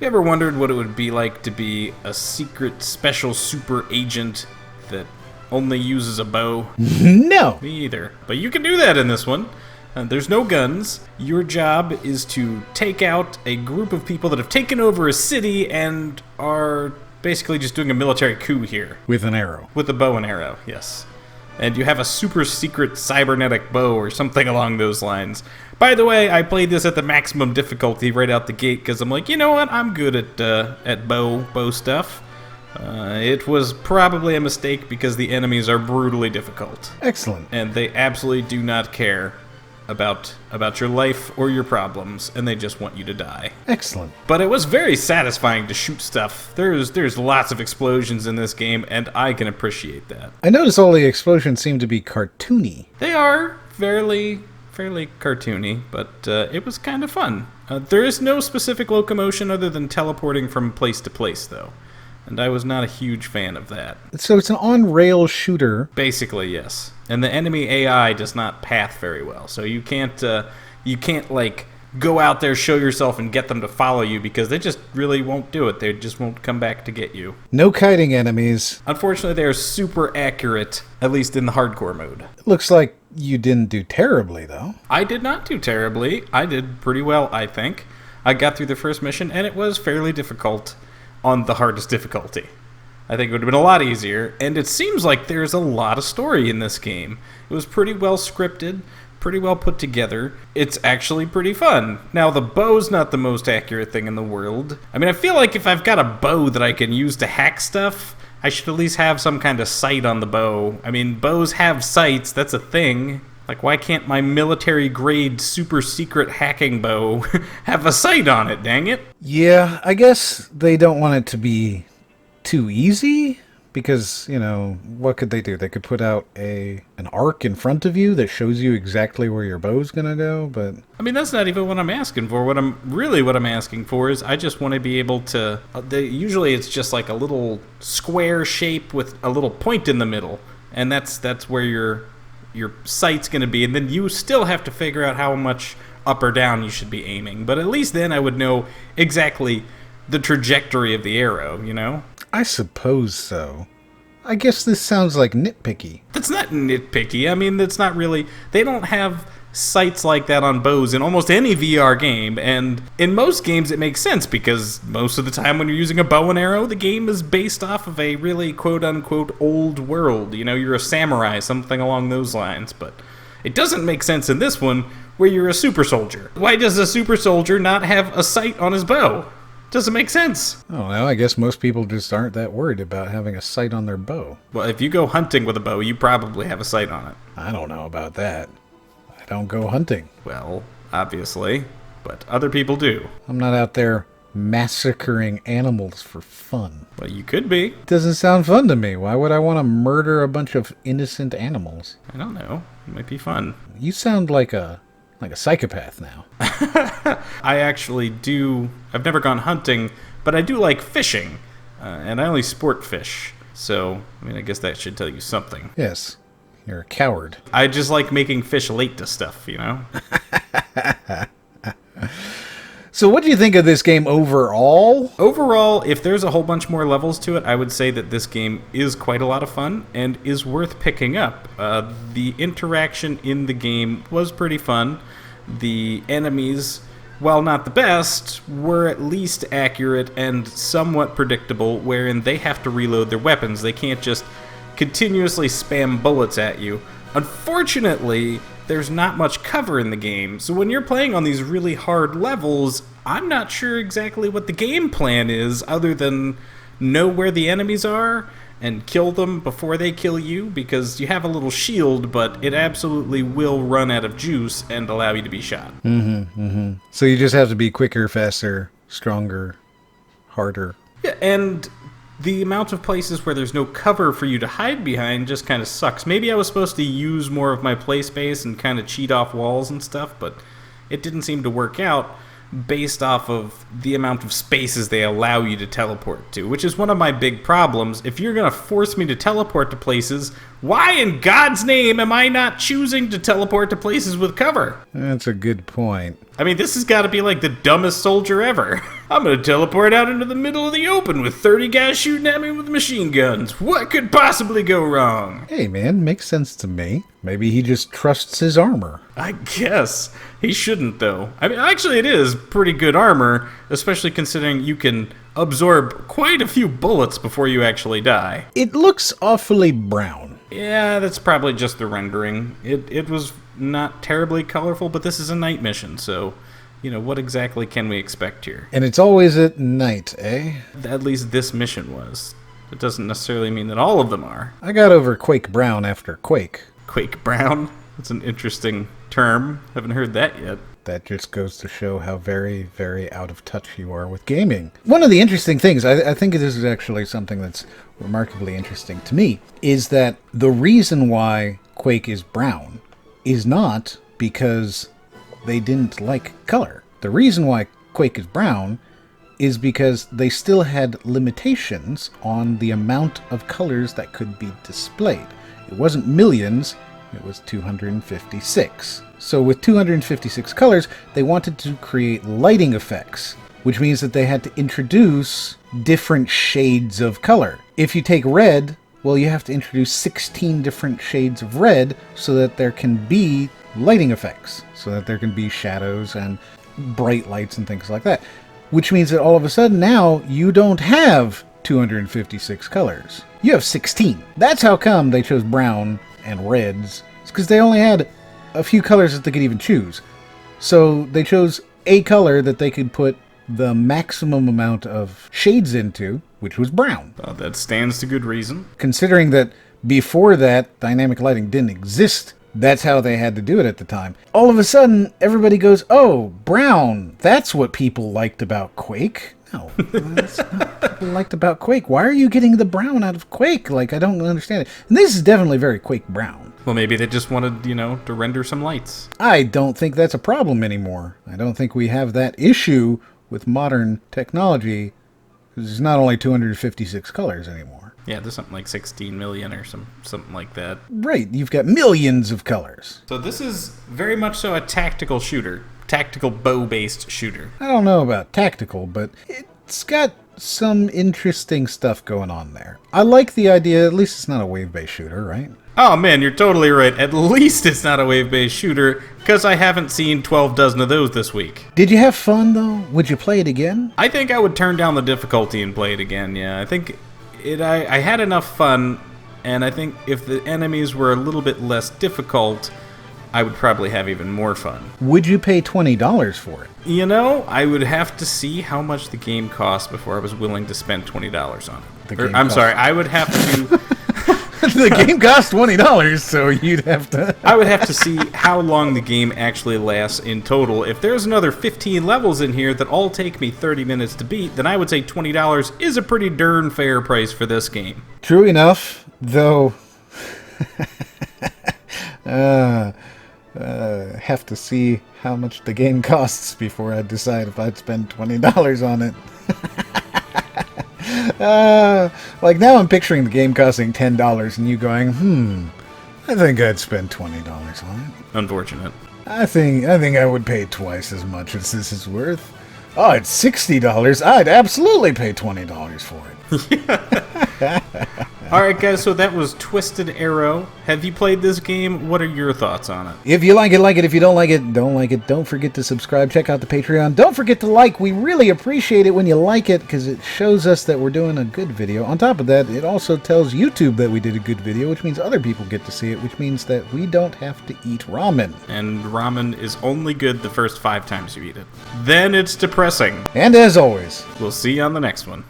You ever wondered what it would be like to be a secret special super agent that only uses a bow? No! Me either. But you can do that in this one. There's no guns. Your job is to take out a group of people that have taken over a city and are basically just doing a military coup here. With an arrow. With a bow and arrow, yes. And you have a super secret cybernetic bow or something along those lines. By the way, I played this at the maximum difficulty right out the gate because I'm like, you know what, I'm good at bow stuff. It was probably a mistake because the enemies are brutally difficult. Excellent. And they absolutely do not care about your life or your problems, and they just want you to die. Excellent. But it was very satisfying to shoot stuff. There's lots of explosions in this game, and I can appreciate that. I noticed all the explosions seem to be cartoony. They are fairly cartoony, but it was kind of fun. There is no specific locomotion other than teleporting from place to place, though. And I was not a huge fan of that. So it's an on-rail shooter. Basically, yes. And the enemy AI does not path very well. So you can't like go out there, show yourself, and get them to follow you because they just really won't do it. They just won't come back to get you. No kiting enemies. Unfortunately, they are super accurate, at least in the hardcore mode. Looks like you didn't do terribly, though. I did not do terribly. I did pretty well, I think. I got through the first mission, and it was fairly difficult on the hardest difficulty. I think it would have been a lot easier, and it seems like there's a lot of story in this game. It was pretty well scripted, pretty well put together. It's actually pretty fun. Now, the bow's not the most accurate thing in the world. I mean, I feel like if I've got a bow that I can use to hack stuff, I should at least have some kind of sight on the bow. I mean, bows have sights, that's a thing. Like, why can't my military-grade super-secret hacking bow have a sight on it, dang it? Yeah, I guess they don't want it to be too easy, because, you know, what could they do? They could put out an arc in front of you that shows you exactly where your bow's gonna go, but... I mean, that's not even what I'm asking for. What I'm asking for is I just want to be able to... usually it's just like a little square shape with a little point in the middle, and that's where your sight's going to be, and then you still have to figure out how much up or down you should be aiming. But at least then I would know exactly the trajectory of the arrow, you know? I suppose so. I guess this sounds like nitpicky. That's not nitpicky. I mean, that's not really... They don't have sights like that on bows in almost any VR game, and in most games it makes sense because most of the time when you're using a bow and arrow, the game is based off of a really quote-unquote old world. You know, you're a samurai, something along those lines, but it doesn't make sense in this one where you're a super soldier. Why does a super soldier not have a sight on his bow? Doesn't make sense. I don't know. I guess most people just aren't that worried about having a sight on their bow. Well, if you go hunting with a bow, you probably have a sight on it. I don't know about that. I don't go hunting. Well, obviously, but other people do. I'm not out there massacring animals for fun. Well, you could be. Doesn't sound fun to me. Why would I want to murder a bunch of innocent animals? I don't know. It might be fun. You sound like a psychopath now. I actually do. I've never gone hunting, but I do like fishing, and I only sport fish. So, I mean, I guess that should tell you something. Yes. You're a coward. I just like making fish late to stuff, you know? So what do you think of this game overall? Overall, if there's a whole bunch more levels to it, I would say that this game is quite a lot of fun and is worth picking up. The interaction in the game was pretty fun. The enemies, while not the best, were at least accurate and somewhat predictable, wherein they have to reload their weapons. They can't just continuously spam bullets at you. Unfortunately, there's not much cover in the game, so when you're playing on these really hard levels, I'm not sure exactly what the game plan is other than know where the enemies are and kill them before they kill you, because you have a little shield, but it absolutely will run out of juice and allow you to be shot. So you just have to be quicker, faster, stronger, harder. Yeah, and the amount of places where there's no cover for you to hide behind just kind of sucks. Maybe I was supposed to use more of my play space and kind of cheat off walls and stuff, but it didn't seem to work out based off of the amount of spaces they allow you to teleport to, which is one of my big problems. If you're going to force me to teleport to places, why in God's name am I not choosing to teleport to places with cover? That's a good point. I mean, this has got to be like the dumbest soldier ever. I'm gonna teleport out into the middle of the open with 30 guys shooting at me with machine guns. What could possibly go wrong? Hey, man, makes sense to me. Maybe he just trusts his armor. I guess. He shouldn't, though. I mean, actually, it is pretty good armor, especially considering you can absorb quite a few bullets before you actually die. It looks awfully brown. Yeah, that's probably just the rendering. It was not terribly colorful, but this is a night mission, so, what exactly can we expect here? And it's always at night, eh? At least this mission was. It doesn't necessarily mean that all of them are. I got over Quake Brown after Quake. Quake Brown? That's an interesting term. Haven't heard that yet. That just goes to show how very, very out of touch you are with gaming. One of the interesting things, I think this is actually something that's remarkably interesting to me, is that the reason why Quake is brown is not because they didn't like color. The reason why Quake is brown is because they still had limitations on the amount of colors that could be displayed. It wasn't millions, it was 256. So with 256 colors, they wanted to create lighting effects, which means that they had to introduce different shades of color. If you take red, well, you have to introduce 16 different shades of red so that there can be lighting effects, so that there can be shadows and bright lights and things like that. Which means that all of a sudden now you don't have 256 colors. You have 16. That's how come they chose brown and reds. It's because they only had a few colors that they could even choose. So they chose a color that they could put the maximum amount of shades into, which was brown. Well, that stands to good reason. Considering that before that, dynamic lighting didn't exist, that's how they had to do it at the time. All of a sudden, everybody goes, oh, brown, that's what people liked about Quake. No, that's not what people liked about Quake. Why are you getting the brown out of Quake? Like, I don't understand it. And this is definitely very Quake brown. Well, maybe they just wanted, to render some lights. I don't think that's a problem anymore. I don't think we have that issue with modern technology. There's not only 256 colors anymore. Yeah, there's something like 16 million or something like that. Right, you've got millions of colors. So this is very much so a tactical shooter. Tactical bow-based shooter. I don't know about tactical, but it's got some interesting stuff going on there. I like the idea, at least it's not a wave-based shooter, right? Oh man, you're totally right. At least it's not a wave-based shooter, because I haven't seen 12 dozen of those this week. Did you have fun, though? Would you play it again? I think I would turn down the difficulty and play it again, yeah. I think I had enough fun, and I think if the enemies were a little bit less difficult, I would probably have even more fun. Would you pay $20 for it? I would have to see how much the game cost before I was willing to spend $20 on it. I would have to... The game cost $20, so you'd have to... I would have to see how long the game actually lasts in total. If there's another 15 levels in here that all take me 30 minutes to beat, then I would say $20 is a pretty darn fair price for this game. True enough, though... have to see how much the game costs before I decide if I'd spend $20 on it. Like now I'm picturing the game costing $10 and you going, I think I'd spend $20 on it. Unfortunate. I think I would pay twice as much as this is worth. Oh, it's $60. I'd absolutely pay $20 for it. Alright guys, so that was Twisted Arrow. Have you played this game? What are your thoughts on it? If you like it, like it. If you don't like it, don't like it. Don't forget to subscribe. Check out the Patreon. Don't forget to like. We really appreciate it when you like it because it shows us that we're doing a good video. On top of that, it also tells YouTube that we did a good video, which means other people get to see it, which means that we don't have to eat ramen. And ramen is only good the first 5 times you eat it. Then it's depressing. And as always, we'll see you on the next one.